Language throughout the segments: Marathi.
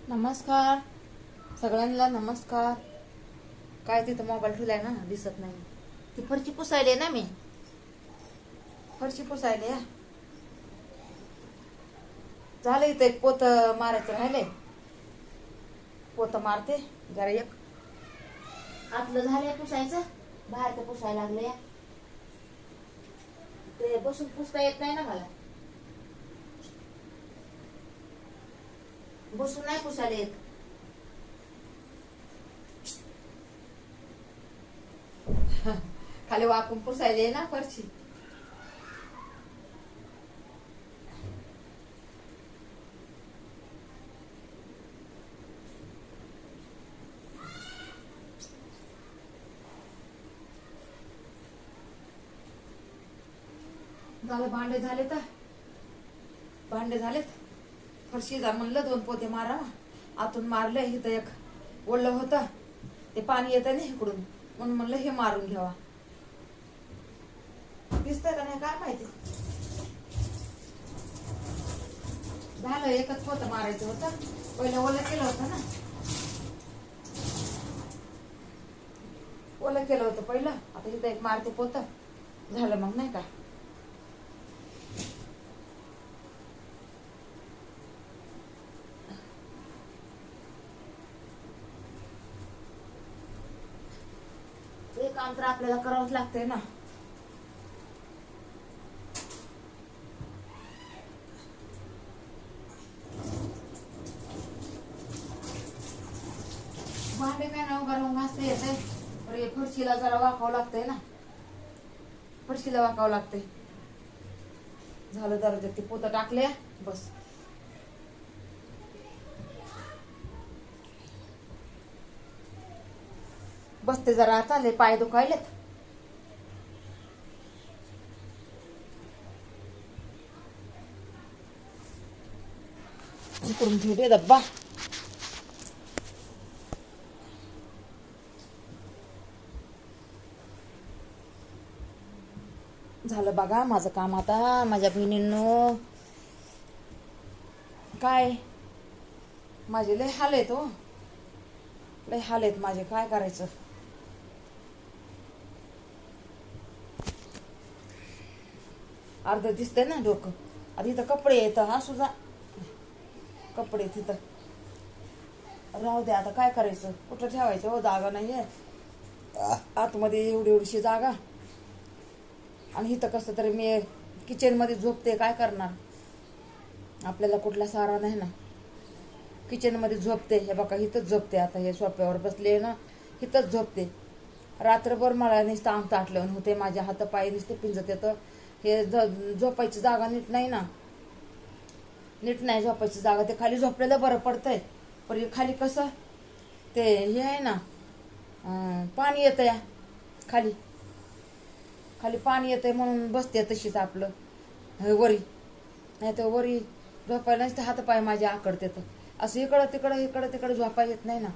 नमस्कार सगळ्यांना. नमस्कार. काय तिथं मोबाईल ठेवलाय ना, दिसत नाही. ती फरची पुसायले ना, मी फरची पुसायले. झालं इथं एक पोत मारायचं राहिलंय. पोत मारते जरा. एक आतलं झालंय पुसायचं, बाहेरचं पुसायला लागलंय. ते बसून पुसता येत नाही ना मला, बसून नाही पुसायला येत. खाली वाकून पुसायले ना फरची. झालं, भांडे झाले तर भांडे झालेत. फरशी जा म्हणलं 2 पोते मारावा. आतून मारलंय. इथं एक ओढलं होतं, ते पाणी येतं ना इकडून, म्हणून म्हणलं हे मारून घ्यावा. दिसतंय का नाही काय माहिती. झालं, एकच पोतं मारायचं होतं. पहिलं ओलं केलं होतं ना, ओलं केलं होतं पहिलं. आता इथं एक मारते पोतं, झालं मग नाही का. हे काम तर आपल्याला करावंच लागतंय ना. भांडे काय ना उभा राहून घासता येतंय, पण हे फरशीला जरा वाकावं लागतंय ना, फरशीला वाकावं लागतंय. झालं, जरा ते पोतं टाकले बस. बसते जरा, आता लय पाय दुखायलेत. करून ठेवते डब्बा. झालं बघा माझं काम. आता माझ्या बहिणींनो, काय माझे लय हाल आहेत हो, लय हाल आहेत माझे. काय करायचं. अर्ध दिसतंय ना डोकं. आता इथं कपडे येतं, असू जा, कपडे तिथं राहू दे. आता काय करायचं, कुठं ठेवायचं हो, जागा नाहीये आतमध्ये एवढी एवढीशी जागा. आणि इथं कसं तरी मी किचन मध्ये झोपते, काय करणार. आपल्याला कुठला सारा नाही ना. किचन मध्ये झोपते, हे बघा इथंच झोपते. आता हे सोफ्यावर बसले ना, इथंच झोपते. रात्रभर मला नुसतं अंग ताटलं होते, माझ्या हातपाय नुसते पिंजत येतं. हे झोपायची जागा नीट नाही ना, नीट नाही झोपायची जागा. ते खाली झोपलेलं बरं पडतंय, पण हे खाली कसं ते हे आहे ना, पाणी येतं या खाली, खाली पाणी येतंय म्हणून बसते तशीच आपलं वरी. नाही तर वरी झोपायला नसते, हातपाय माझे आकडते. तर असं इकडं तिकडं इकडं तिकडं झोपायला येत नाही ना.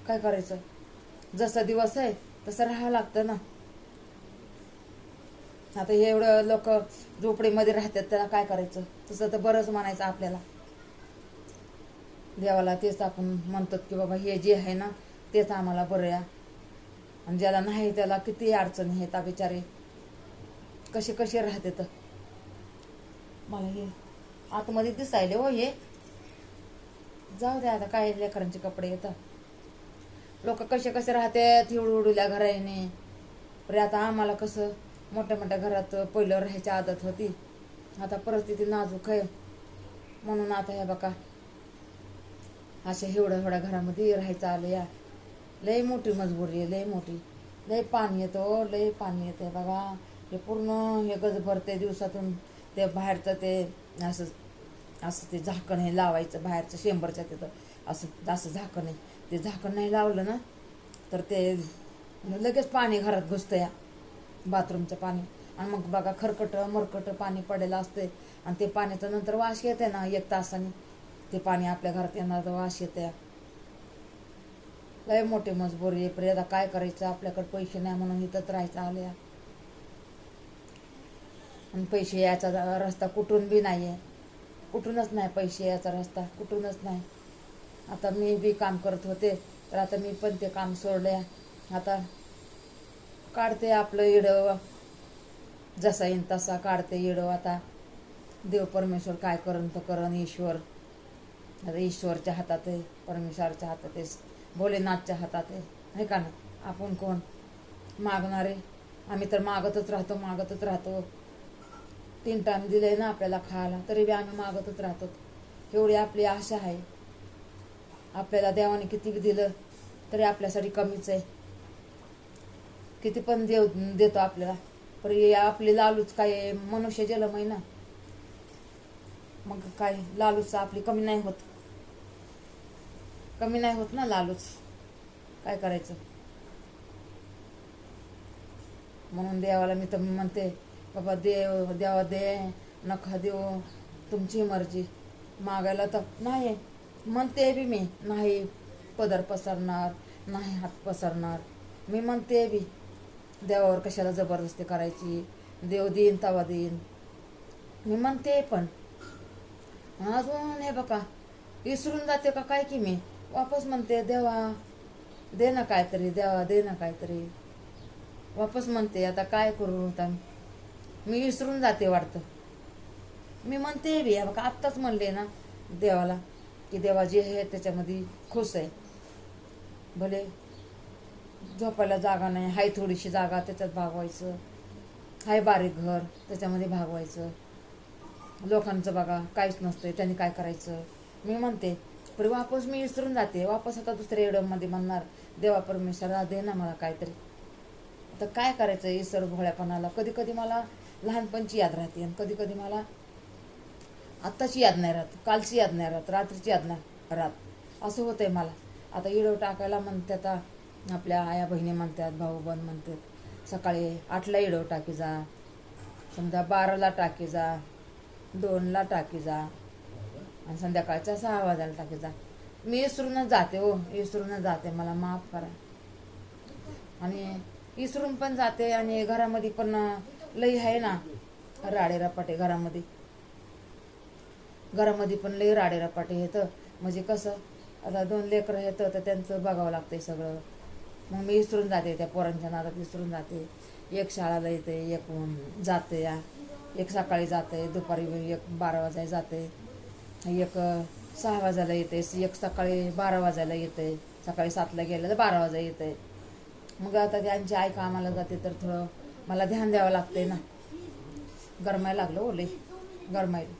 काय करायचं, जसा दिवस आहे तसं राहावं लागतं ना. आता हे एवढं लोक झोपडीमध्ये राहतात, त्याला काय करायचं. तसं तर बरंच म्हणायचं आपल्याला. देवाला तेच आपण म्हणतात की बाबा हे जे आहे ना तेच आम्हाला बरं आहे. आणि ज्याला नाही त्याला किती अडचणी आहेत बिचारे, कसे कसे राहते. तर मला हे आतमध्ये दिसायले हो. हे जाऊ द्या, आता काय लेकरांचे कपडे येतात. लोक कसे कसे राहतात हिवडुल्या घराने. पण आता आम्हाला कसं मोठ्या मोठ्या घरात पहिलं राहायची आदत होती. आता परिस्थिती नाजूक आहे म्हणून आता हे बघा अशा एवढ्या एवढ्या घरामध्ये राहायचं आलं या. लय मोठी मजबुरी आहे, लय मोठी. लय पाणी येतं, लय पाणी येतं बघा. हे पूर्ण हे गज भरते दिवसातून. ते बाहेरचं ते असं असं ते झाकण हे लावायचं बाहेरचं शेंबरच्या तिथं. असं असं झाकण आहे, ते झाकण नाही लावलं ना तर ते लगेच पाणी घरात घुसतं या, बाथरूमचं पाणी. आणि मग बघा खरकट मरकट पाणी पडेलं असते. आणि ते पाण्याचं नंतर वास येते ना, 1 तासाने ते पाणी आपल्या घरात येणार वास येते. लय मोठी मजबुरी आहे. पण आता काय करायचं, आपल्याकडे पैसे नाही म्हणून इथंच राहायचं आल्या. आणि पैसे यायचा रस्ता कुठून बी नाही आहे, कुठूनच नाही पैसे यायचा रस्ता, कुठूनच नाही. आता मी बी काम करत होते, तर आता मी पण ते काम सोडले. आता काढते आपलं इडं, जसा येईन तसा काढते इडं. आता देव परमेश्वर काय करण तर करण, ईश्वर. आता ईश्वरच्या हातात आहे, परमेश्वरच्या हातात आहे, भोलेनाथच्या हातात आहे का ना. आपण कोण मागणारे? आम्ही तर मागतच राहतो. 3 टाइम दिले ना आपल्याला खायला, तरी बी आम्ही मागतच राहतो. एवढी आपली आशा आहे. आपल्याला देवाने किती बी दिलं तरी आपल्यासाठी कमीच आहे. किती पण देव देतो आपल्याला, पण आपली लालूच काय आहे, मनुष्य जन्म आहे ना. मग काय लालूच आपली कमी नाही होत ना लालूच. काय करायचं? म्हणून देवाला मी तर म्हणते, बाबा देवा दे, नका देऊ, तुमची मर्जी. मागायला तर नाही म्हणते बी मी, नाही पदर पसरणार, नाही हात पसरणार. मी म्हणते बी, देवावर कशाला जबरदस्ती करायची, देव देईन तवा देईन मी म्हणते. पण अजून हे बघा विसरून जाते का काय की मी वापस म्हणते, देवा दे ना काहीतरी, देवा दे ना काहीतरी, वापस म्हणते. आता काय करू? आता मी विसरून जाते वाटतं. मी म्हणते बी, बघा आत्ताच म्हणले ना देवाला की देवा जे आहे त्याच्यामध्ये खुश आहे. भले झोपायला जागा नाही, हाय थोडीशी जागा त्याच्यात भागवायचं, हाय बारीक घर त्याच्यामध्ये भागवायचं. लोकांचं बघा काहीच नसतंय, त्यांनी काय करायचं मी म्हणते. पण वापस मी विसरून जाते. वापस आता दुसऱ्या एडमध्ये म्हणणार, देवा परमेश्वरा दे ना मला काहीतरी. तर काय करायचं ईश्वर भोळ्यापणाला? कधी कधी मला लहानपणची याद राहते, आणि कधी कधी मला आत्ताची याद नाही राहत, कालची याद नाही राहत, रात्रीची याद नाही राहत. असं होतंय मला. आता इडव टाकायला म्हणतात, आपल्या आया बहिणी म्हणतात, भाऊ बंद म्हणतात, सकाळी 8ला इडव टाकी जा, समजा 12ला टाकी जा, 2ला टाकी जा, आणि संध्याकाळच्या 6 वाजायला टाकी जा. मी विसरूनच जाते हो, विसरूनच जाते. मला माफ करा. आणि विसरून पण जाते. आणि घरामध्ये पण लई आहे ना राडे रपाटे. घरामध्ये पण लई राडे रपाटे येतं. म्हणजे कसं, आता 2 लेकरं येतं तर त्यांचं बघावं लागतंय सगळं. मग मी विसरून जाते, त्या पोरांच्या नादात विसरून जाते. एक शाळेला येते, एक जाते, एक सकाळी जाते, दुपारी एक 12 वाजायला जाते, एक 6 वाजायला येते, एक सकाळी 12 वाजायला येते, सकाळी 7ला गेलं तर 12 वाजायला येते. मग आता त्यांची आई कामाला जाते तर थोडं मला ध्यान द्यावं लागते ना. गरमायला लागलं ओले, गरमायला.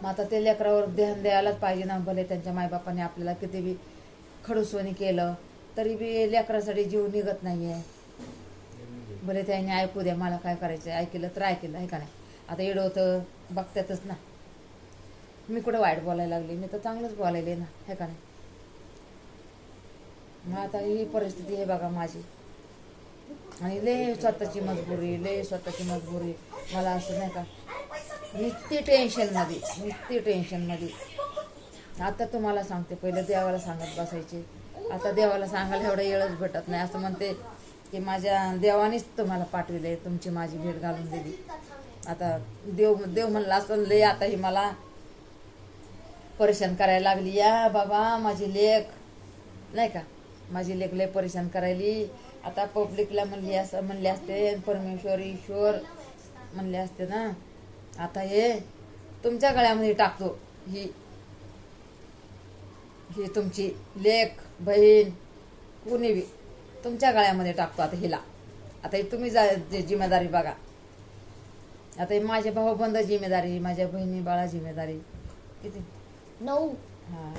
मग आता ते लेकरावर ध्यान द्यायलाच पाहिजे ना. भले त्यांच्या मायबापाने आपल्याला किती बी खडूसवणी केलं तरी बी लेकरासाठी जीव निघत नाही आहे. भले त्यांनी ऐकू द्या, मला काय करायचं, ऐकलं तर ऐकलं आहे का नाही. आता एवढं तर बघतातच ना. मी कुठं वाईट बोलायला लागले, मी तर चांगलंच बोलायले ना, आहे का नाही. मग आता ही परिस्थिती आहे बघा माझी. आणि लय स्वतःची मजबुरी, मला असं नाही का, नुसती टेन्शनमध्ये. आता तुम्हाला सांगते, पहिले देवाला सांगत बसायचे, आता देवाला सांगायला एवढा वेळच भेटत नाही. असं म्हणते की माझ्या देवानेच तुम्हाला पाठविले, तुमची माझी भेट घालून दिली. आता देव म्हणला असं लय आता ही मला परेशान करायला लागली. या बाबा माझी लेक नाही का, माझी लेक लय परेशान करायली. आता पब्लिकला म्हणले असते, परमेश्वर ईश्वर म्हणले असते ना. आता हे तुमच्या गळ्यामध्ये टाकतो, ही तुमची लेक बहीण कुणी बी तुमच्या गळ्यामध्ये टाकतो आता हिला. आता ही तुम्ही जिम्मेदारी बघा. आता ही माझ्या भाऊ बंद जिम्मेदारी, माझ्या बहिणी बाळा जिम्मेदारी. किती 9. हां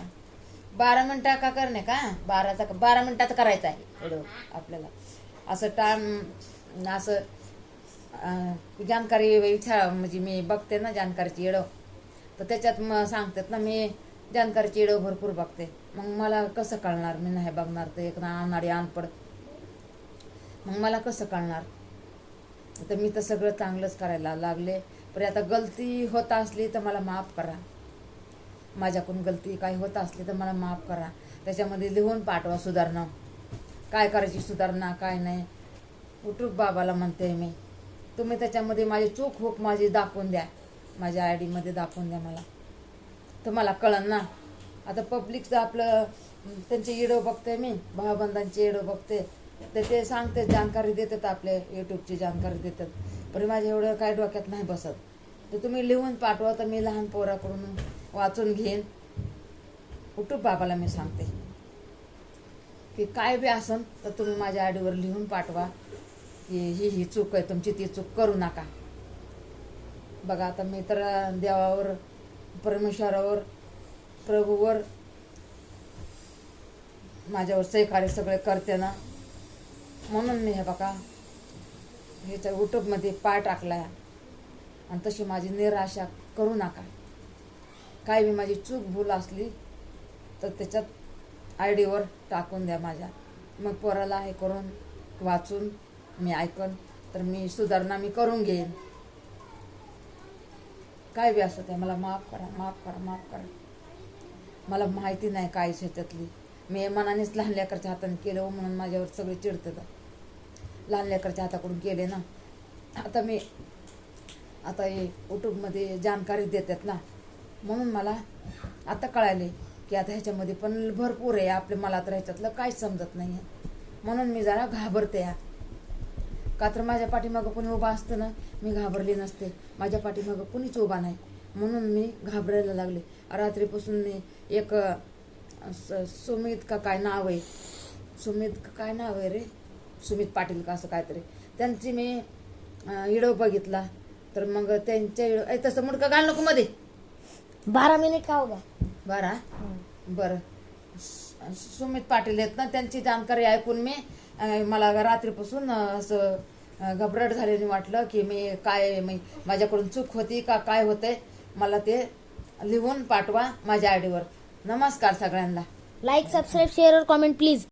12 मिनिटं का करणे का, 12 मिनिटाचं करायचं आहे एवढं आपल्याला. असं टाइम असं जानकारी म्हणजे मी बघते ना जानकारीची येडं, तर त्याच्यात मग सांगतात ना, मी जानकारीची येडं भरपूर बघते. मग मला कसं कळणार, मी नाही बघणार तर एक अनाडी अनपड, मग मला कसं कळणार. तर मी तर सगळं चांगलंच करायला लागले. पण आता गलती होत असली तर मला माफ करा. माझ्याकडून गलती काही होत असली तर मला माफ करा. त्याच्यामध्ये लिहून पाठवा सुधारणा, काय करायची सुधारणा काय नाही. युट्यूब बाबाला म्हणते मी, तुम्ही त्याच्यामध्ये माझी चूक माझी दाखवून द्या, माझ्या ID मध्ये दाखवून द्या मला. तुम्हाला कळन ना. आता पब्लिकचं आपलं त्यांचे व्हिडिओ बघते मी, भावबंधांचे व्हिडिओ बघते, तर ते सांगते, जानकारी देतात, आपल्या यूट्यूबची जानकारी देतात. पण माझ्या एवढं काय डोक्यात नाही बसत. तर तुम्ही लिहून पाठवा, तर मी लहान पोराकडून वाचून घेईन. यूट्यूब बाबाला मी सांगते की काय बी असन तर तुम्ही माझ्या आयडीवर लिहून पाठवा की ही चूक आहे तुमची, ती चूक करू नका. बघा आता मी तर देवावर, परमेश्वरावर, प्रभूवर माझ्यावर सहकार्य सगळे करते ना, म्हणून मी हे बघा ह्याच्या यूट्यूबमध्ये पाय टाकलाय. आणि तशी माझी निराशा करू नका. काय बी माझी चूक भूल असली तर त्याच्यात आयडीवर टाकून द्या माझ्या. मग पोराला हे करून वाचून मी ऐकन, तर मी सुधारणा मी करून घेईन. काय बी असं ते मला माफ करा, माफ करा, माफ करा. मला माहिती नाही काहीच ह्याच्यातली. मी मनानेच लहान लेकरच्या हाताने केलं म्हणून माझ्यावर सगळे चिडतात. लहान लेकरच्या हाताकडून केले ना. आता हे यूट्यूबमध्ये जानकारी देतात ना, म्हणून मला आता कळाले की आता ह्याच्यामध्ये पण भरपूर आहे आपले. मला तर ह्याच्यातलं काहीच समजत नाही आहे, म्हणून मी जरा घाबरते. का तर माझ्या पाठीमागं कोणी उभा असतं ना, मी घाबरली नसते. माझ्या पाठीमागं कोणीच उभा नाही, म्हणून मी घाबरायला लागले. रात्रीपासून मी एक सुमित का काय नाव आहे, सुमित का काय नाव आहे रे, सुमित पाटील का असं काहीतरी, त्यांची मी व्हिडिओ बघितला. तर मग त्यांच्या व्हिडिओ तसं मुडकं घाल नको मध्ये. 12 मिनिट का होगा 12 बरं. सुमित पाटील आहेत ना, त्यांची जानकारी ऐकून मी मला रात्रीपासून असं घबराट झालेली वाटलं की मी काय माझ्याकडून चूक होती का काय होतंय. मला ते लिहून पाठवा माझ्या आयडीवर. नमस्कार सगळ्यांना. लाइक सब्सक्राइब शेयर और कमेंट प्लीज.